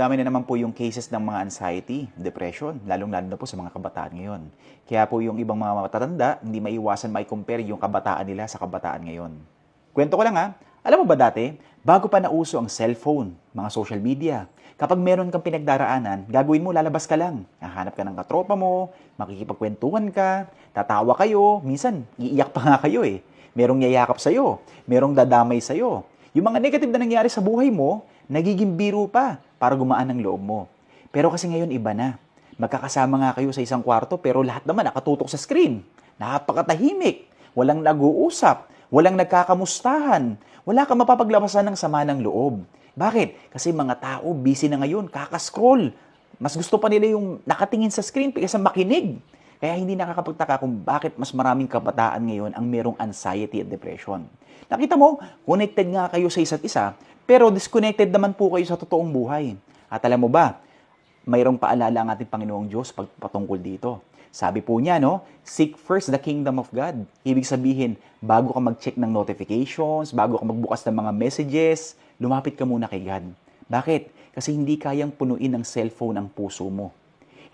dumadami na naman po yung cases ng mga anxiety, depression, lalong-lalo na po sa mga kabataan ngayon. Kaya po yung ibang mga matatanda, hindi maiwasan compare yung kabataan nila sa kabataan ngayon. Kwento ko lang ha, alam mo ba dati, bago pa nauso ang cellphone, mga social media, kapag meron kang pinagdaraanan, gagawin mo, lalabas ka lang. Hahanap ka ng katropa mo, makikipagkwentuhan ka, tatawa kayo, minsan iiyak pa nga kayo eh. Merong yayakap sa'yo, merong dadamay sa'yo. Yung mga negative na nangyari sa buhay mo, nagiging biro pa para gumaan ang loob mo. Pero kasi ngayon iba na. Magkakasama nga kayo sa isang kwarto pero lahat naman nakatutok sa screen. Napakatahimik. Walang nag-uusap. Walang nagkakamustahan. Wala kang mapapaglabasan ng sama ng loob. Bakit? Kasi mga tao busy na ngayon, kakascroll. Mas gusto pa nila yung nakatingin sa screen kaysa makinig. Kaya hindi nakakapagtaka kung bakit mas maraming kabataan ngayon ang merong anxiety at depression. Nakita mo, connected nga kayo sa isa't isa, pero disconnected naman po kayo sa totoong buhay. At alam mo ba, mayroong paalala ang ating Panginoong Diyos patungkol dito. Sabi po niya, no, seek first the kingdom of God. Ibig sabihin, bago ka mag-check ng notifications, bago ka magbukas ng mga messages, lumapit ka muna kay God. Bakit? Kasi hindi kayang punuin ng cellphone ang puso mo.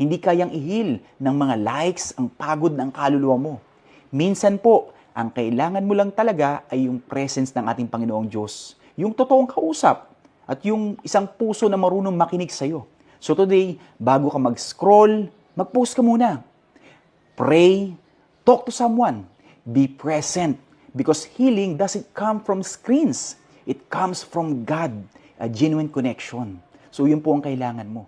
Hindi kayang ihil ng mga likes ang pagod ng kaluluwa mo. Minsan po, ang kailangan mo lang talaga ay yung presence ng ating Panginoong Diyos. Yung totoong kausap at yung isang puso na marunong makinig sa'yo. So today, bago ka mag-scroll, mag-post ka muna. Pray, talk to someone, be present. Because healing doesn't come from screens. It comes from God, a genuine connection. So yun po ang kailangan mo.